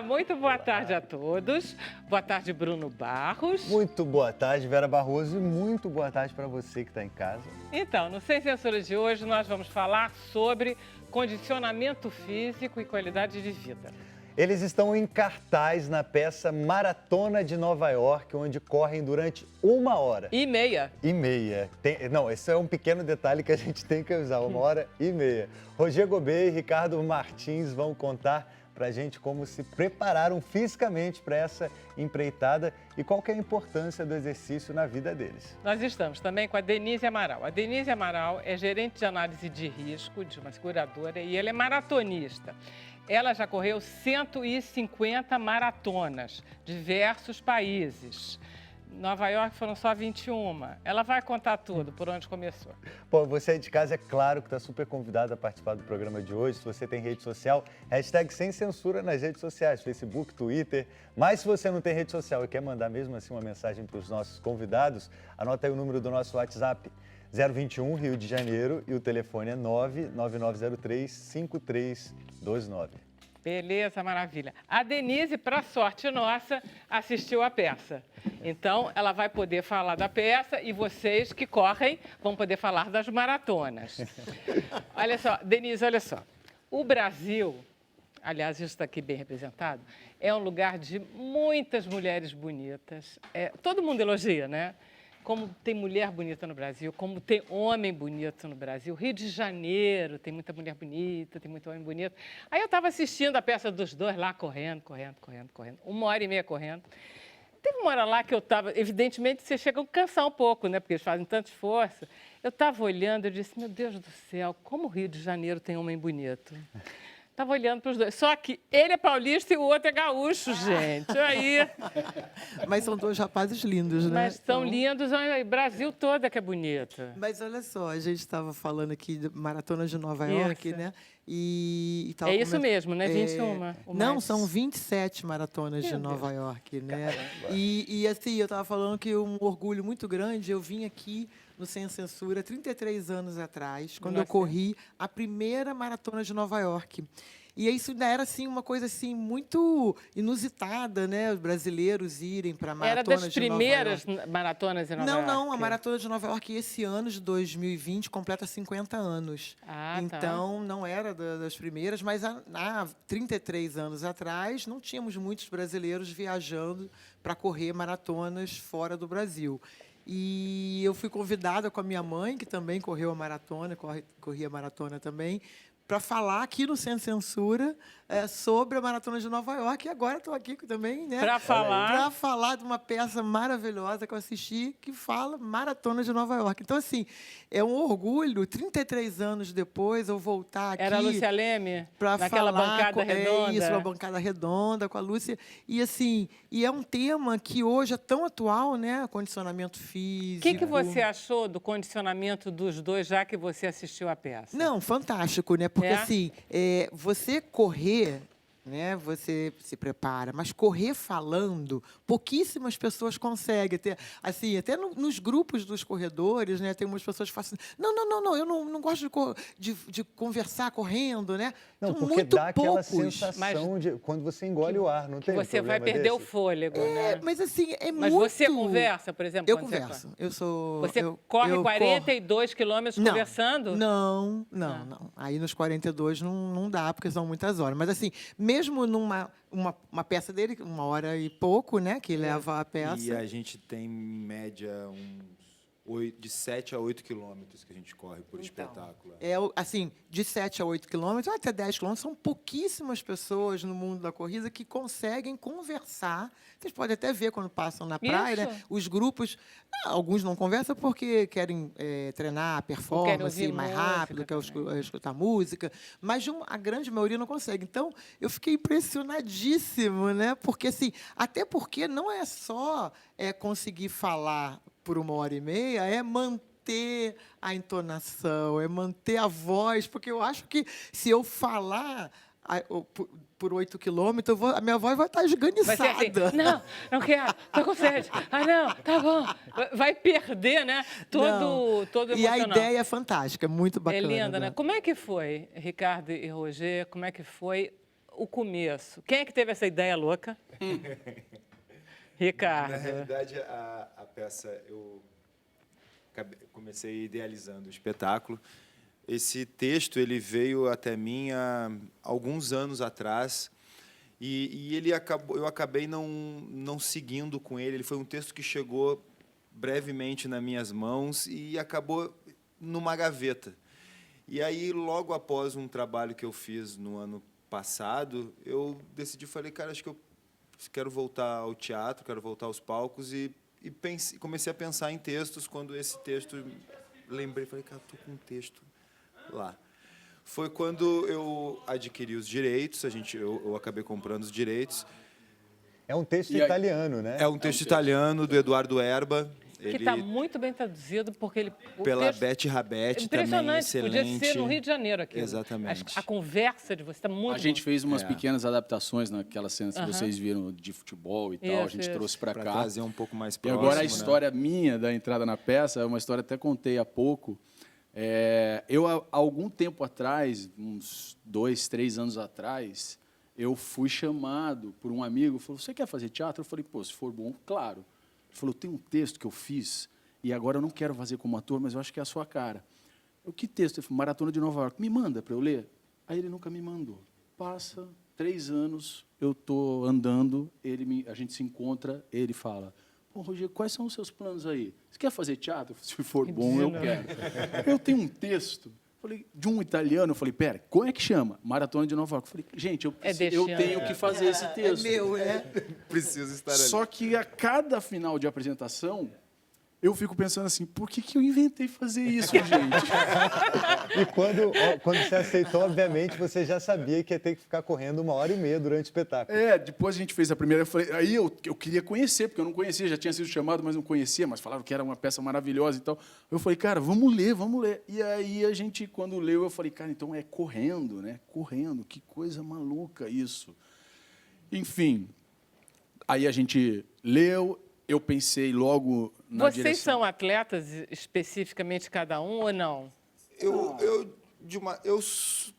muito boa tarde a todos. Boa tarde, Bruno Barros. Muito boa tarde, Vera Barroso, e muito boa tarde para você que está em casa. Então, no Sem Censura de hoje, nós vamos falar sobre condicionamento físico e qualidade de vida. Eles estão em cartaz na peça Maratona de Nova York, onde correm durante 1h30. E meia. E meia. Não, esse é um pequeno detalhe que a gente tem que usar, 1h30. Roger Gobet e Ricardo Martins vão contar para a gente como se prepararam fisicamente para essa empreitada e qual que é a importância do exercício na vida deles. Nós estamos também com a Denise Amaral. A Denise Amaral é gerente de análise de risco de uma seguradora e ela é maratonista. Ela já correu 150 maratonas, diversos países. Nova York foram só 21. Ela vai contar tudo, por onde começou. Bom, você aí de casa, é claro que está super convidado a participar do programa de hoje. Se você tem rede social, hashtag Sem Censura nas redes sociais, Facebook, Twitter. Mas se você não tem rede social e quer mandar mesmo assim uma mensagem para os nossos convidados, anota aí o número do nosso WhatsApp, 021 Rio de Janeiro, e o telefone é 99903-5329. Beleza, maravilha. A Denise, para sorte nossa, assistiu a peça. Então, ela vai poder falar da peça e vocês que correm vão poder falar das maratonas. Olha só, Denise, olha só. O Brasil, aliás, isso está aqui bem representado, é um lugar de muitas mulheres bonitas. Todo mundo elogia, né? Como tem mulher bonita no Brasil, como tem homem bonito no Brasil. Rio de Janeiro tem muita mulher bonita, tem muito homem bonito. Aí eu estava assistindo a peça dos dois lá, correndo. 1h30 correndo. Teve uma hora lá que eu estava... Evidentemente, você chega a cansar um pouco, né? Porque eles fazem tanto esforço. Eu estava olhando e disse, meu Deus do céu, como o Rio de Janeiro tem homem bonito. Estava olhando para os dois. Só que ele é paulista e o outro é gaúcho, gente. Aí... Mas são dois rapazes lindos, né? Mas são lindos, o Brasil todo é que é bonito. Mas olha só, a gente estava falando aqui de Maratona de Nova York, né? E é isso mesmo, né? 21. Não, são 27 maratonas de Nova York, né? E assim, eu estava falando que um orgulho muito grande, eu vim aqui no Sem Censura 33 anos atrás, quando eu corri a primeira maratona de Nova York. E isso ainda era assim, uma coisa assim, muito inusitada, né? Os brasileiros irem para a maratona de Nova York. Era das primeiras maratonas em Nova York? Não, a maratona de Nova York esse ano, de 2020, completa 50 anos. Então, não era das primeiras, mas há 33 anos atrás, não tínhamos muitos brasileiros viajando para correr maratonas fora do Brasil. E eu fui convidada com a minha mãe, que também correu a maratona, corria a maratona também, para falar aqui no Sem Censura sobre a Maratona de Nova York. E agora estou aqui também, né? Para falar de uma peça maravilhosa que eu assisti, que fala Maratona de Nova York. Então, assim, é um orgulho, 33 anos depois, eu voltar aqui... Era a Lúcia Leme? Naquela bancada redonda? Isso, uma bancada redonda com a Lúcia. E, assim, é um tema que hoje é tão atual, né? Condicionamento físico. O que você achou do condicionamento dos dois, já que você assistiu a peça? Não, fantástico, né? Porque, assim, você correr, né? Você se prepara, mas correr falando, pouquíssimas pessoas conseguem ter. Assim, até nos grupos dos corredores, né? Tem umas pessoas que falam assim, não, eu não gosto de conversar correndo, né? Não, São porque muito dá aquela poucos. sensação de quando você engole o ar, não tem Você vai perder o fôlego, né? Mas, assim, Mas muito... você conversa, por exemplo? Eu converso. Você corre 42 quilômetros conversando? Não. Aí nos 42 não dá, porque são muitas horas. Mas, assim, mesmo numa peça dele, 1h e pouco, né, que leva a peça. E a gente tem, em média, de 7 a 8 quilômetros que a gente corre por espetáculo. Assim, de 7 a 8 quilômetros, até 10 quilômetros, são pouquíssimas pessoas no mundo da corrida que conseguem conversar. Vocês podem até ver quando passam na praia, né? Os grupos, alguns não conversam porque querem treinar a performance mais rápido, querem escutar música, mas a grande maioria não consegue. Então, eu fiquei impressionadíssimo, né? Porque, assim, até porque não é só conseguir falar por 1h30, é manter a entonação, é manter a voz, porque eu acho que se eu falar por 8 quilômetros, a minha voz vai estar esganiçada. Vai ser assim, não quero, estou com sede. Não, tá bom. Vai perder, né? Todo emocional. E a ideia é fantástica, muito bacana. É linda, né? Como é que foi, Ricardo e Roger, como é que foi o começo? Quem é que teve essa ideia louca? Ricardo. Na realidade, a peça, eu comecei idealizando o espetáculo. Esse texto ele veio até mim há alguns anos atrás e eu acabei não seguindo com ele. Ele foi um texto que chegou brevemente nas minhas mãos e acabou numa gaveta. E aí, logo após um trabalho que eu fiz no ano passado, eu decidi, falei, cara, acho que eu quero voltar ao teatro, quero voltar aos palcos e comecei a pensar em textos. Quando esse texto, lembrei, falei, cara, estou com um texto lá. Foi quando eu adquiri os direitos, eu acabei comprando os direitos. É um texto italiano, né? É um texto italiano do Eduardo Erba. Que está muito bem traduzido, porque pela Beth Rabetti, também excelente. Podia ser no Rio de Janeiro aqui. Exatamente. A conversa de você está muito... A gente fez umas pequenas adaptações naquelas cenas que vocês viram de futebol e tal. A gente trouxe para cá. Para trazer um pouco mais E próximo. agora a história minha da entrada na peça é uma história que até contei há pouco. Eu, há algum tempo atrás, uns 2, 3 anos atrás, eu fui chamado por um amigo. Falou, você quer fazer teatro? Eu falei, pô, se for bom, claro. Ele falou, tem um texto que eu fiz e agora eu não quero fazer como ator, mas eu acho que é a sua cara. Eu, que texto? Ele falou, Maratona de Nova York. Me manda para eu ler? Aí ele nunca me mandou. Passa 3 anos, eu estou andando, a gente se encontra, ele fala, pô, Rogério, quais são os seus planos aí? Você quer fazer teatro? Se for bom, eu quero. Eu tenho um texto, falei, de um italiano, eu falei, pera, como é que chama? Maratona de Nova York. Eu falei, gente, eu tenho que fazer esse texto. É meu, é. Preciso estar ali. Só que a cada final de apresentação, eu fico pensando assim, por que eu inventei fazer isso, gente? E quando você aceitou, obviamente, você já sabia que ia ter que ficar correndo 1h30 durante o espetáculo. Depois a gente fez a primeira, aí eu queria conhecer, porque eu não conhecia, já tinha sido chamado, mas não conhecia, mas falaram que era uma peça maravilhosa e tal. Eu falei, cara, vamos ler. E aí a gente, quando leu, eu falei, cara, então é correndo, né? Correndo, que coisa maluca isso. Enfim, aí a gente leu, eu pensei logo na direção. Vocês são atletas especificamente cada um ou não? Eu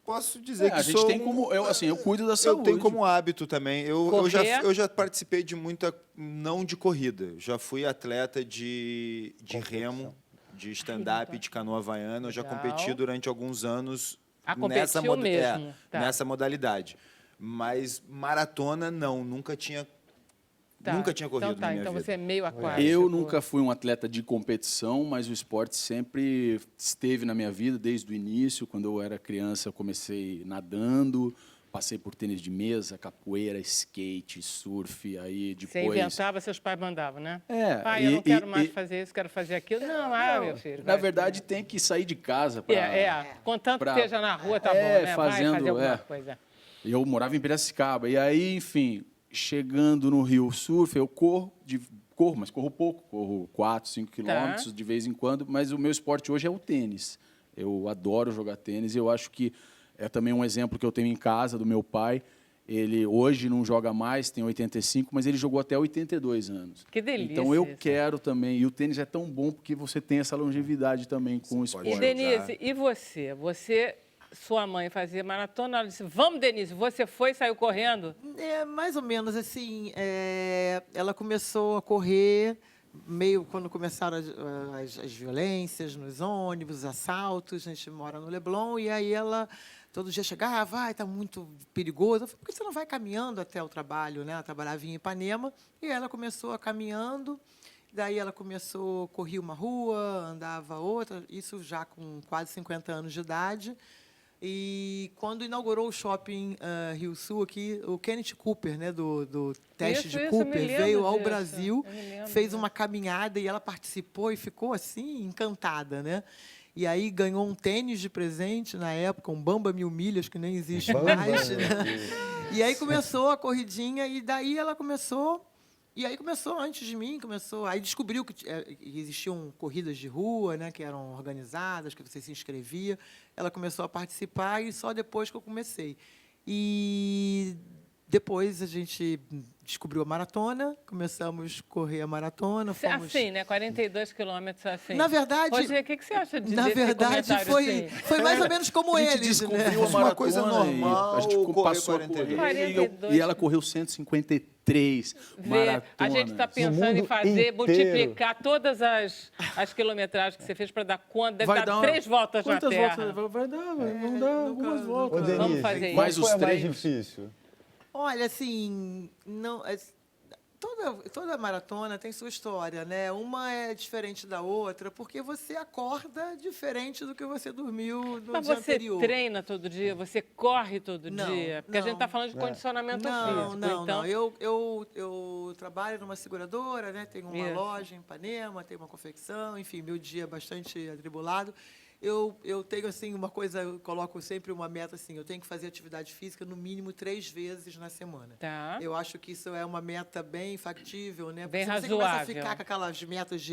posso dizer que a gente sou tem como eu cuido da saúde. Eu tenho como hábito também. Eu já participei de muita, não de corrida. Já fui atleta de remo, de stand-up, de canoa havaiana. Eu já competi durante alguns anos nessa modalidade. Mas maratona não, nunca tinha corrido na minha vida. Então você é meio aquático. Eu nunca fui um atleta de competição, mas o esporte sempre esteve na minha vida desde o início. Quando eu era criança, eu comecei nadando, passei por tênis de mesa, capoeira, skate, surf, aí depois... Você inventava, seus pais mandavam, né? Pai, eu não quero mais fazer isso, quero fazer aquilo. Não, meu filho. Na verdade, tem que sair de casa para... Contanto que esteja na rua, tá bom, né? Fazendo, vai fazer alguma coisa. Eu morava em Piracicaba, e aí, enfim... Chegando no Rio Surf, eu corro, mas corro pouco, corro 4, 5 quilômetros de vez em quando, mas o meu esporte hoje é o tênis. Eu adoro jogar tênis e eu acho que é também um exemplo que eu tenho em casa do meu pai. Ele hoje não joga mais, tem 85, mas ele jogou até 82 anos. Que delícia. Então eu quero também, e o tênis é tão bom porque você tem essa longevidade também com o esporte. E Denise, e você... Sua mãe fazia maratona, ela disse, vamos, Denise, você foi e saiu correndo? Mais ou menos, assim, ela começou a correr, meio quando começaram as violências nos ônibus, assaltos, a gente mora no Leblon, e aí ela todo dia chegava, está muito perigoso. Eu falei, por que você não vai caminhando até o trabalho, né? Ela trabalhava em Ipanema, e ela começou a caminhando, daí ela começou, corria uma rua, andava outra, isso já com quase 50 anos de idade. E quando inaugurou o shopping Rio Sul aqui, o Kenneth Cooper, né, do teste de Cooper, veio ao Brasil, fez uma caminhada e ela participou e ficou assim encantada, né? E aí ganhou um tênis de presente na época, um Bamba 1000 milhas que nem existe mais, né? E aí começou a corridinha e daí ela começou. E aí começou, antes de mim, aí descobriu que existiam corridas de rua, né, que eram organizadas, que você se inscrevia. Ela começou a participar e só depois que eu comecei. E Depois a gente descobriu a maratona, começamos a correr a maratona. Fomos... Assim, né? 42 quilômetros assim. Na verdade... Rogê, o que você acha de Na desse verdade, comentário, assim? foi mais ou menos como A gente eles, né? descobriu a Uma maratona coisa normal, a gente correr passou a 42. correr 42. e ela correu 153 maratonas. A gente está No pensando em mundo fazer, inteiro. multiplicar todas as quilometragens que você fez para dar conta. Deve dar 3 voltas na Quantas Terra. voltas? Vai dar, vamos dar algumas Ô, voltas. Denise, Vamos fazer qual isso. foi a Mais os mais treinos. difícil? Olha, assim, não, toda maratona tem sua história, né? Uma é diferente da outra, porque você acorda diferente do que você dormiu no Mas dia você anterior. treina todo dia? Você corre todo Não, dia? Porque a gente não. está falando de condicionamento Não, físico. não, então, não. Eu trabalho numa seguradora, né? Tenho uma Isso. loja em Ipanema, tenho uma confecção, enfim, meu dia é bastante atribulado. Eu tenho, assim, uma coisa, eu coloco sempre uma meta, assim, eu tenho que fazer atividade física no mínimo 3 vezes na semana. Tá. Eu acho que isso é uma meta bem factível, né? Bem Porque se você começa a razoável. ficar com aquelas metas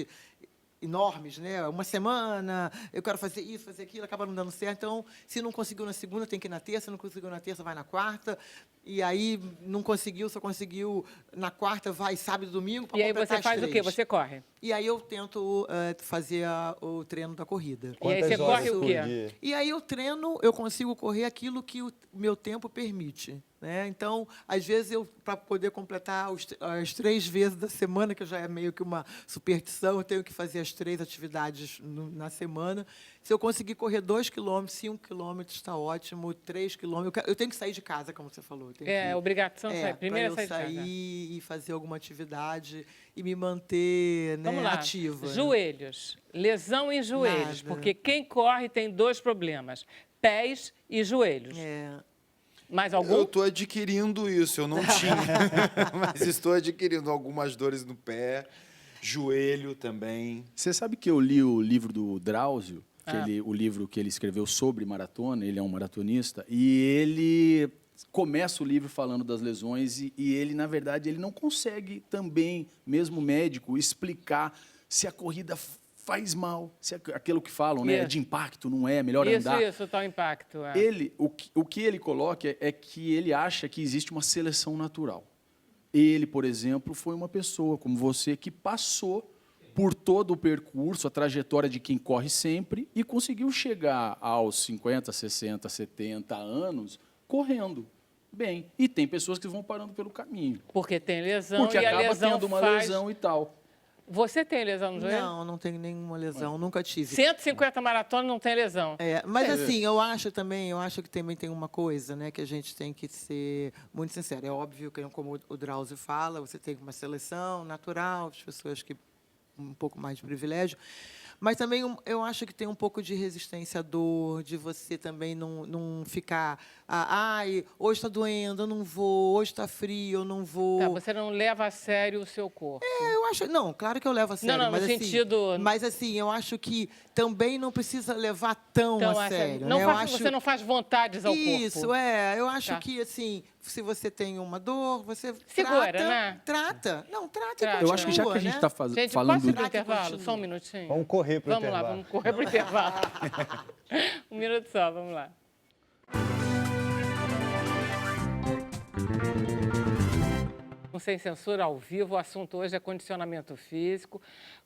enormes, né? Uma semana, eu quero fazer isso, fazer aquilo, acaba não dando certo. Então, se não conseguiu na segunda, tem que ir na terça, não conseguiu na terça, vai na quarta. E aí, não conseguiu, só conseguiu na quarta, vai sábado e domingo para E aí completar você faz as o quê? 3. Você corre. E aí eu tento fazer o treino da corrida. E aí Quantas você horas corre o por quê? dia? E aí eu consigo correr aquilo que o meu tempo permite, né? Então, às vezes, para poder completar as 3 vezes da semana, que já é meio que uma superstição, eu tenho que fazer as 3 atividades na semana. Se eu conseguir correr 2 quilômetros, 5 quilômetros, está ótimo, 3 quilômetros. Eu tenho que sair de casa, como você falou. Eu tenho É que- obrigação sair. Primeiro pra eu sair de casa. sair e fazer alguma atividade e me manter, né, Vamos lá. ativa. né? Joelhos. Lesão em joelhos. Nada. Porque quem corre tem 2 problemas: pés e joelhos. É. Mais Eu algum? estou adquirindo isso, eu não tinha, mas estou adquirindo algumas dores no pé, joelho também. Você sabe que eu li o livro do Drauzio, Ah. o livro que ele escreveu sobre maratona, ele é um maratonista, e ele começa o livro falando das lesões e ele, na verdade, ele não consegue também, mesmo médico, explicar se a corrida faz mal, se aquilo que falam, né, é Isso. de impacto, não é, melhor Isso, andar. isso, tal impacto. É. O que ele coloca é que ele acha que existe uma seleção natural. Ele, por exemplo, foi uma pessoa como você que passou por todo o percurso, a trajetória de quem corre sempre e conseguiu chegar aos 50, 60, 70 anos correndo bem. E tem pessoas que vão parando pelo caminho, Porque tem lesão porque e a acaba lesão tendo uma faz... lesão e tal. Você tem lesão no joelho? Não tenho nenhuma lesão, nunca tive. 150 maratonas não tem lesão. Mas assim, eu acho que também tem uma coisa, né, que a gente tem que ser muito sincero. É óbvio que, como o Drauzio fala, você tem uma seleção natural, as pessoas que um pouco mais de privilégio. Mas também eu acho que tem um pouco de resistência à dor, de você também não ficar... ai, hoje está doendo, eu não vou. Hoje está frio, eu não vou. Tá, você não leva a sério o seu corpo. Eu acho... Não, claro que eu levo a sério. Não, no mas, sentido- Mas, assim, eu acho que também não precisa levar tão Então, a sério. não né? faz- Eu acho... Você não faz vontades ao Isso, corpo. eu acho Tá. que, assim, se você tem uma dor, você Segura, trata, né? Trata. Não, trata Trata. e Eu acho que já que a continua, gente né? está Gente, falando... posso ir pro Será que intervalo? continua? Só um minutinho. Vamos correr para o Vamos lá, intervalo. vamos correr pro intervalo. Um minuto só, vamos lá. Com Sem Censura ao vivo, o assunto hoje é condicionamento físico,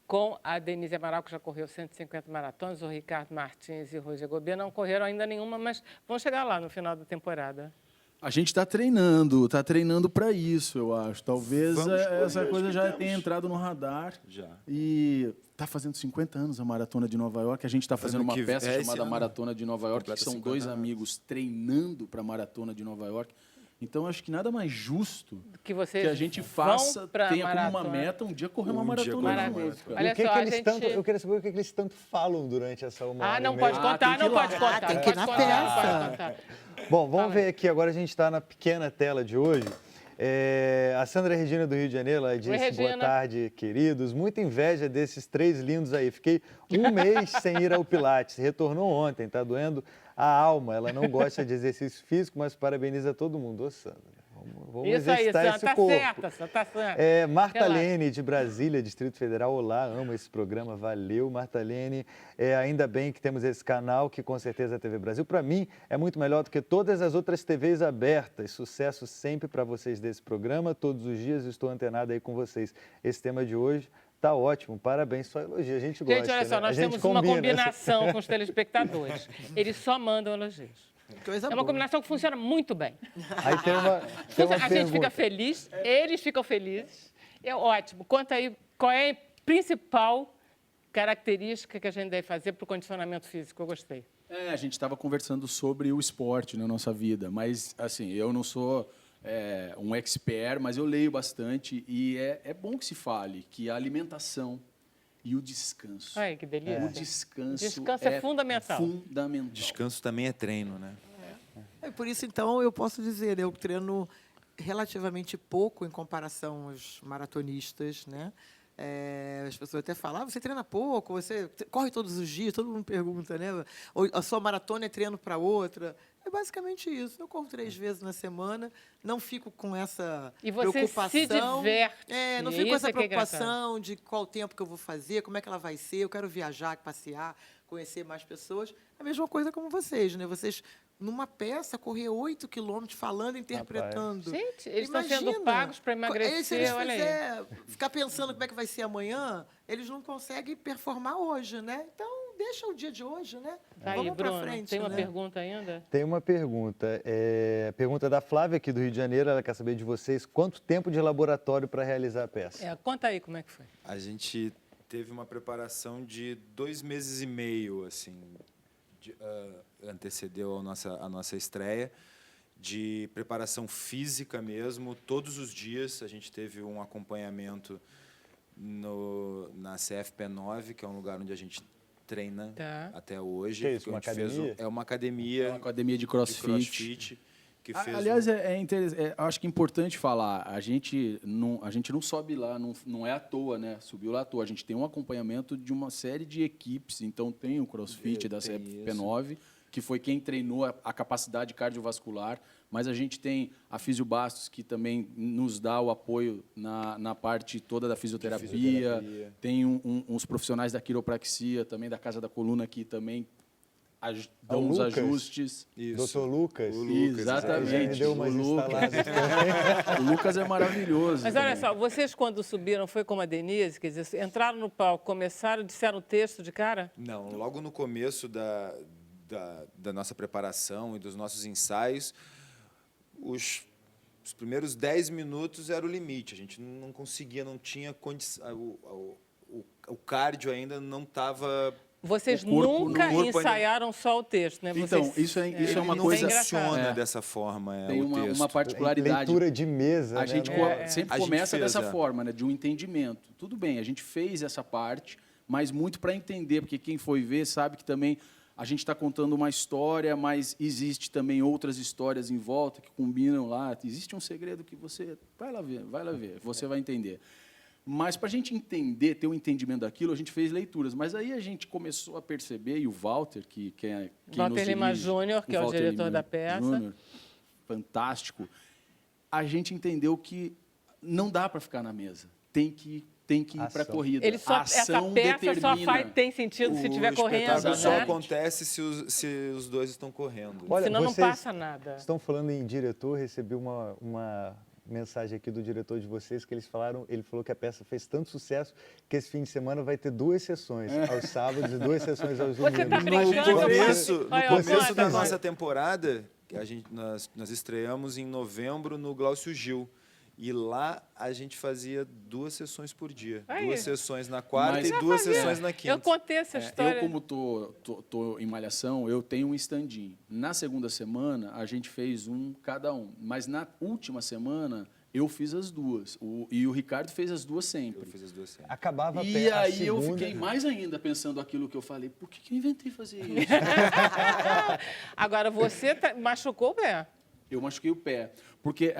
com a Denise Amaral, que já correu 150 maratonas, o Ricardo Martins e o Roger Gobet não correram ainda nenhuma, mas vão chegar lá no final da temporada. A gente está treinando para isso, eu acho. Talvez Vamos correr, essa acho coisa que já temos. tenha entrado no radar. Já. E está fazendo 50 anos a Maratona de Nova York. A gente está fazendo Ano uma que peça vem, esse chamada ano. Maratona de Nova York, que Completa são 50 dois anos. amigos treinando para a Maratona de Nova York. Então, acho que nada mais justo Que vocês que a gente vão faça, pra tenha como uma maratona. meta um dia correr uma Um dia maratona correr uma juntos, maratona. cara. Olha E o que só, que a eles gente- tanto, eu queria saber o que que eles tanto falam durante essa uma hora não e pode meia. contar, tem não que ir lá. pode contar. Tem não que ir pode na contar, não peça. pode contar. Bom, vamos Fala aí. ver aqui, agora a gente está na pequena tela de hoje. A Sandra Regina do Rio de Janeiro, ela disse, boa Regina. tarde, queridos. Muita inveja desses 3 lindos aí. Fiquei um mês sem ir ao Pilates. Retornou ontem, tá doendo a alma. Ela não gosta de exercício físico, mas parabeniza todo mundo. Ô, Sandra. Vamos Isso aí, exercitar Sandra, esse tá corpo. certa, Sandra, tá certa. Marta Relaxa. Lene, de Brasília, Distrito Federal. Olá, amo esse programa, valeu, Marta Lene. Ainda bem que temos esse canal, que com certeza a TV Brasil, para mim, é muito melhor do que todas as outras TVs abertas. Sucesso sempre para vocês desse programa. Todos os dias estou antenado aí com vocês. Esse tema de hoje tá ótimo, parabéns, só elogio, a gente gosta. Gente, olha só, né? nós A gente temos uma combina. combinação com os telespectadores. Eles só mandam elogios. Coisa É uma boa. combinação que funciona muito bem. Aí tem uma A gente pergunta. fica feliz, eles ficam felizes. É ótimo. Conta aí qual é a principal característica que a gente deve fazer para o condicionamento físico. Eu gostei. A gente estava conversando sobre o esporte na nossa vida, mas assim, eu não sou um expert, mas eu leio bastante e é bom que se fale que a alimentação e o descanso. Ai, que delícia. O descanso, Descanso é fundamental. fundamental. Descanso também é treino, né? Por isso, então, eu posso dizer, eu treino relativamente pouco em comparação aos maratonistas, né? As pessoas até falam, você treina pouco, você corre todos os dias, todo mundo pergunta, né? Ou a sua maratona é treino para outra. É basicamente isso. Eu corro 3 vezes na semana, não fico com essa E você preocupação. se diverte. Não fico com Isso essa é que é engraçado. preocupação de qual tempo que eu vou fazer, como é que ela vai ser. Eu quero viajar, passear, conhecer mais pessoas. É a mesma coisa como vocês, né? Vocês, numa peça, correr 8 quilômetros falando, interpretando. Gente, eles estão sendo Imagina. pagos para Se emagrecer, eles olha aí. ficar pensando como é que vai ser amanhã, eles não conseguem performar hoje, né? Então, deixa o dia de hoje, né? Tá aí, Vamos pra Bruno, frente, tem uma né? pergunta ainda? Tem uma pergunta. Pergunta da Flávia, aqui do Rio de Janeiro. Ela quer saber de vocês quanto tempo de laboratório para realizar a peça. Conta aí como é que foi. A gente teve uma preparação de 2 meses e meio, assim, antecedeu a nossa estreia, de preparação física mesmo. Todos os dias a gente teve um acompanhamento na CFP9, que é um lugar onde a gente treina até hoje. Que é isso, porque uma a gente fez academia? É uma academia. É uma academia de CrossFit. Que fez Aliás, acho que é importante falar, a gente não sobe lá, não é à toa, né? Subiu lá à toa. A gente tem um acompanhamento de uma série de equipes, então tem o CrossFit da CFP9, que foi quem treinou a capacidade cardiovascular, mas a gente tem a Físio Bastos, que também nos dá o apoio na parte toda da fisioterapia. Tem uns profissionais da quiropraxia, também da Casa da Coluna, que também dão os ajustes. Doutor Lucas. Exatamente. Já me deu umas O Lucas. instaladas também. O Lucas é maravilhoso. Mas olha só, vocês quando subiram, foi como a Denise, quer dizer, entraram no palco, começaram, disseram o texto de cara? Não, logo no começo da nossa preparação e dos nossos ensaios, os primeiros 10 minutos era o limite. A gente não conseguia, não tinha condição. O cardio ainda não estava. Vocês O corpo- nunca o corpo ainda- ensaiaram só o texto, né? Então, Vocês- isso é uma não coisa... funciona É. dessa forma. Tem o texto. uma particularidade. Leitura de mesa, A né? gente sempre A gente começa fez, dessa forma, né, de um entendimento. Tudo bem, a gente fez essa parte, mas muito para entender, porque quem foi ver sabe que também a gente está contando uma história, mas existe também outras histórias em volta que combinam lá. Existe um segredo que você vai lá ver, você vai entender. Mas para a gente entender, ter um entendimento daquilo, a gente fez leituras. Mas aí a gente começou a perceber, e o Walter, que é quem Walter nos Lima dirige, Júnior, que é o Walter diretor Lima da peça. Júnior, fantástico, a gente entendeu que não dá para ficar na mesa. Tem que ir para a corrida. Essa peça só tem sentido se estiver correndo, espetáculo só né? acontece se os dois estão correndo. Olha, Senão não vocês passa nada. Estão falando em diretor, recebi uma mensagem aqui do diretor de vocês que ele falou que a peça fez tanto sucesso que esse fim de semana vai ter 2 sessões aos sábados e 2 sessões aos Você domingos. tá brincando? No começo Olha, da conta, nossa temporada, nós estreamos em novembro no Glaucio Gil. E lá a gente fazia 2 sessões por dia. Aí. 2 sessões na quarta Mas- e 2 sessões na quinta. Eu contei essa história. Eu, como tô em malhação, eu tenho um stand-in. Na segunda semana, a gente fez cada um. Mas na última semana, eu fiz as 2. E o Ricardo fez as 2 sempre. Eu fiz as 2 sempre. Acabava E a aí eu segunda. fiquei mais ainda pensando aquilo que eu falei. Por que eu inventei fazer isso? Agora, você machucou o pé. Eu machuquei o pé. Porque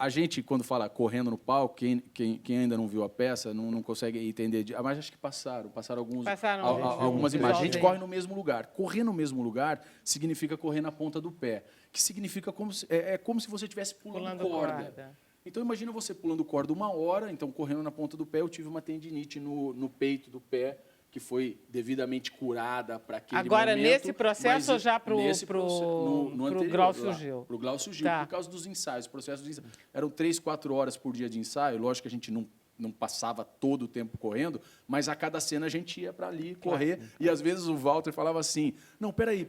a gente, quando fala correndo no palco, quem ainda não viu a peça não consegue entender. Mas acho que passaram algumas imagens. A gente corre no mesmo lugar. Correr no mesmo lugar significa correr na ponta do pé, que significa como se você estivesse pulando corda. Então, imagina você pulando corda 1 hora, então, correndo na ponta do pé, eu tive uma tendinite no peito do pé, que foi devidamente curada para aquele Agora, momento. nesse processo ou já para o Glaucio Gil? Para o Glaucio Gil, por causa dos ensaios. O processo dos ensaios. Eram 3, 4 horas por dia de ensaio. Lógico que a gente não passava todo o tempo correndo, mas a cada cena a gente ia para ali correr. E, às vezes, o Walter falava assim, não, peraí,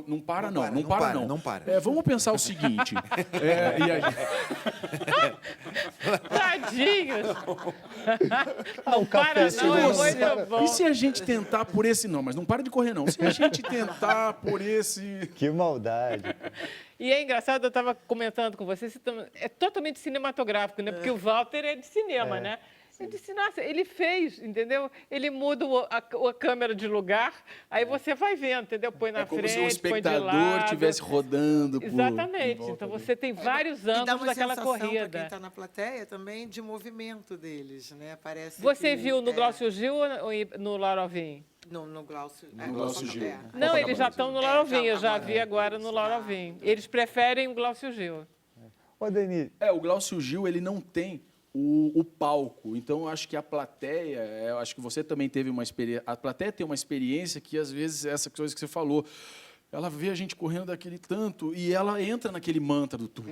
não para não. Vamos pensar o seguinte. Tadinhos! Não para não, é muito bom. E se a gente tentar por esse... Não, mas não para de correr, não. Se a gente tentar por esse... Que maldade. E é engraçado, eu estava comentando com você, é totalmente cinematográfico, né? Porque o Walter é de cinema, né? Eu disse, nossa, ele fez, entendeu? Ele muda a câmera de lugar, aí você vai vendo, entendeu? Põe na frente, põe de lado. Como se o espectador estivesse rodando. Exatamente. Então, você tem vários ângulos daquela corrida. Para quem está na plateia também de movimento deles, né? Parece você viu no Glaucio Gil ou no Lauro Alvim? No Glaucio Gil. Não, eles já estão no Lauro Alvim, eu já vi agora no Lauro Alvim. Eles preferem o Glaucio Gil. Ô, Denise. O Glaucio Gil, ele não tem o palco. Então, eu acho que a plateia, eu acho que você também teve uma experiência, a plateia tem uma experiência que, às vezes, essa coisa que você falou, ela vê a gente correndo daquele tanto e ela entra naquele mantra do tu.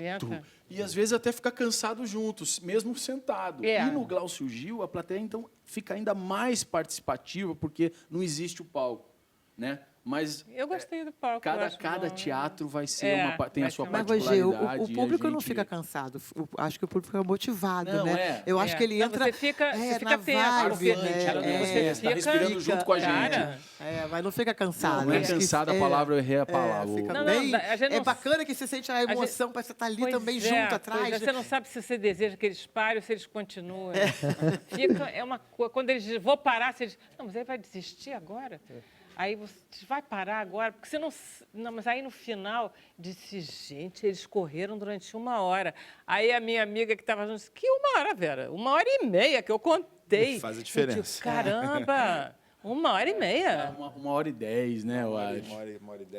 E, às vezes, até fica cansado juntos, mesmo sentado. E no Glaucio Gil, a plateia, então, fica ainda mais participativa, porque não existe o palco, né? Mas eu gostei do palco. Cada teatro vai ser tem a sua Mas, particularidade. Mas, o público não fica cansado. Acho que o público é motivado, né? Eu acho que ele entra... Você fica na vibe, você está respirando junto com a gente. Mas não fica cansado. Não é cansado a palavra, eu errei a palavra. É bacana que você sente a emoção, para você estar ali também junto, atrás. Você não sabe se você deseja que eles parem ou se eles continuam. Quando eles dizem, vou parar, você diz, não, mas ele vai desistir agora? Aí você vai parar agora, porque você não... Não, mas aí no final, disse, gente, eles correram durante 1 hora. Aí a minha amiga que estava junto disse, que 1 hora, Vera? 1h30 que eu contei. Faz a diferença. Disse, caramba, 1h30. 1h10, né, eu acho.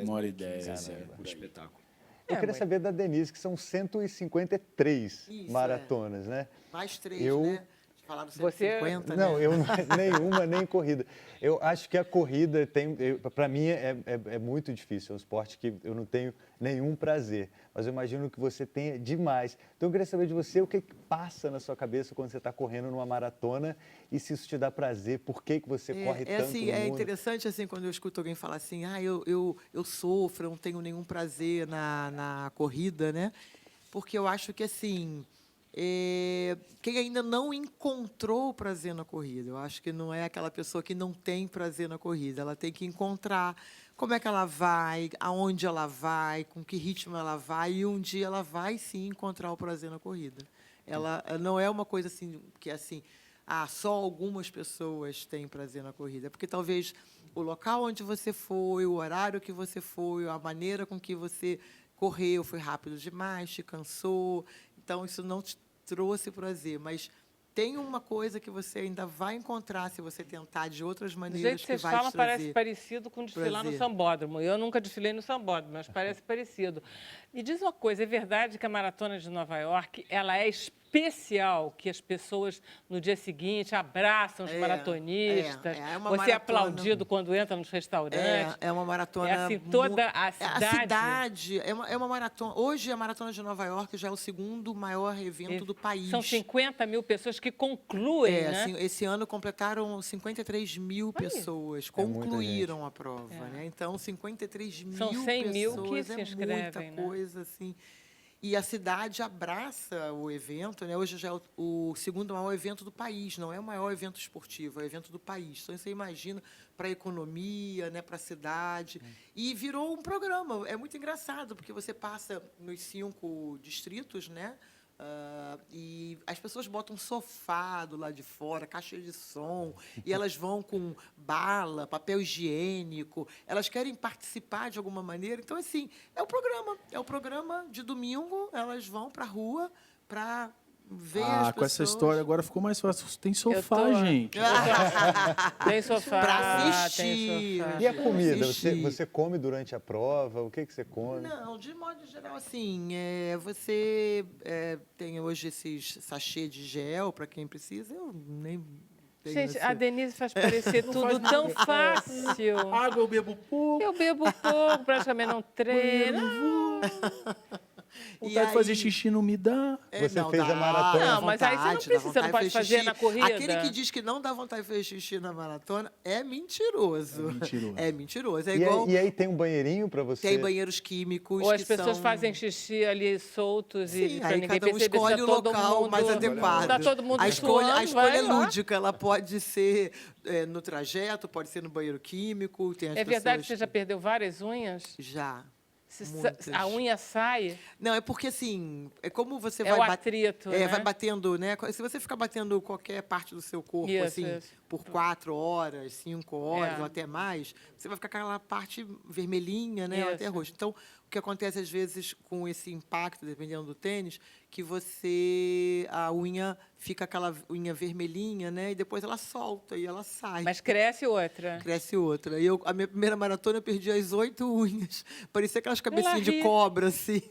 1h10 por espetáculo. Eu queria saber da Denise, que são 153 maratonas, né? Mais 3, né? Falaram 150, Não, eu nenhuma, nem corrida. Eu acho que a corrida para mim é muito difícil, é um esporte que eu não tenho nenhum prazer, mas eu imagino que você tenha demais. Então eu queria saber de você o que passa na sua cabeça quando você está correndo numa maratona e se isso te dá prazer, por que você corre tanto assim, no mundo? É interessante assim quando eu escuto alguém falar assim, eu sofro, eu não tenho nenhum prazer na corrida, né? Porque eu acho que assim... quem ainda não encontrou o prazer na corrida. Eu acho que não é aquela pessoa que não tem prazer na corrida. Ela tem que encontrar como é que ela vai, aonde ela vai, com que ritmo ela vai, e um dia ela vai, sim, encontrar o prazer na corrida. Ela não é uma coisa assim, que assim, só algumas pessoas têm prazer na corrida. É porque talvez o local onde você foi, o horário que você foi, a maneira com que você correu foi rápido demais, te cansou. Então, isso não te trouxe prazer, mas tem uma coisa que você ainda vai encontrar se você tentar de outras maneiras que vai te trazer. Do jeito que vocês falam, parece parecido com desfilar no Sambódromo. Eu nunca desfilei no Sambódromo, mas parece parecido. Me diz uma coisa, é verdade que a Maratona de Nova York, ela é especial, que as pessoas, no dia seguinte, abraçam os maratonistas, você é aplaudido quando entra nos restaurantes. É uma maratona... É assim, toda a cidade... A cidade é uma maratona... Hoje, a Maratona de Nova York já é o 2º maior evento do país. São 50 mil pessoas que concluem, né? Assim, esse ano completaram 53 mil pessoas, concluíram a prova, né? Então, 53 mil pessoas. São 100 mil que se inscrevem, muita coisa, assim. E a cidade abraça o evento, né? Hoje já é o 2º maior evento do país, não é o maior evento esportivo, é o evento do país. Então, você imagina para a economia, né? Para a cidade. E virou um programa. É muito engraçado, porque você passa nos 5 distritos, né? E as pessoas botam sofá do lado de fora, caixa de som, e elas vão com bala, papel higiênico, elas querem participar de alguma maneira. Então, assim, é o programa de domingo, elas vão para a rua para ver as Ah, pessoas. com essa história agora ficou mais fácil. Tem sofá, tô- gente. Tem sofá, Pra tem assistir. sofá. E a comida? Assistir. Você come durante a prova? O que você come? Não, de modo geral, assim, você tem hoje esses sachê de gel para quem precisa, eu nem tenho Gente, esse- a Denise faz parecer tudo tão fácil. Água eu bebo pouco. Eu bebo pouco, praticamente não treino. E Vontade de fazer aí- xixi não me dá. Você não, fez a dá, maratona. dá Não, mas aí você não vontade, precisa, dá você não vontade pode de fazer xixi. na corrida. Aquele que diz que não dá vontade de fazer xixi na maratona é mentiroso. É mentiroso. É mentiroso. É E igual... aí tem um banheirinho para você? Tem banheiros químicos Ou as que pessoas são... fazem xixi ali soltos Sim, e pra aí ninguém cada um perceber. escolhe tá o todo local mundo- mais adequado. Tá todo mundo a escolha suando, vai é lá. lúdica, ela pode ser no trajeto, pode ser no banheiro químico. Tem as É verdade que pessoas você já perdeu várias unhas? Já. Se Muitas. a unha sai, Não, é porque assim, é como você é vai o atrito, né? vai batendo, né? Se você ficar batendo qualquer parte do seu corpo, Isso, assim, isso. por 4 horas, 5 horas, É. ou até mais, você vai ficar com aquela parte vermelhinha, né? Ou até Isso. roxa. Então, o que acontece às vezes com esse impacto, dependendo do tênis, que a unha fica aquela unha vermelhinha, né? E depois ela solta e ela sai. Mas cresce outra. Cresce outra. E a minha primeira maratona eu perdi as 8 unhas. Parecia aquelas cabecinhas de ri. cobra, assim.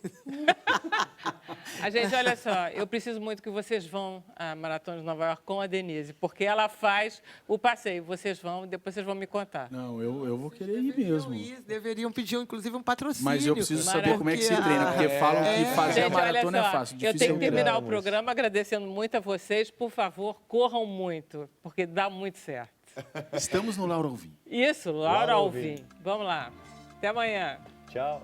A gente, olha só, eu preciso muito que vocês vão à Maratona de Nova York com a Denise, porque ela faz o passeio. Vocês vão, depois vocês vão me contar. Não, eu vou querer ir mesmo. Deveriam pedir, inclusive, um patrocínio. Mas eu preciso saber como é que se Porque treina, porque falam que fazer a Gente, olha maratona é só, fácil. eu Difícil tenho é que o terminar o Vamos. programa agradecendo muito a vocês. Por favor, corram muito, porque dá muito certo. Estamos no Laura Alvim. Isso, Laura Laura Alvim. Vamos lá. Até amanhã. Tchau.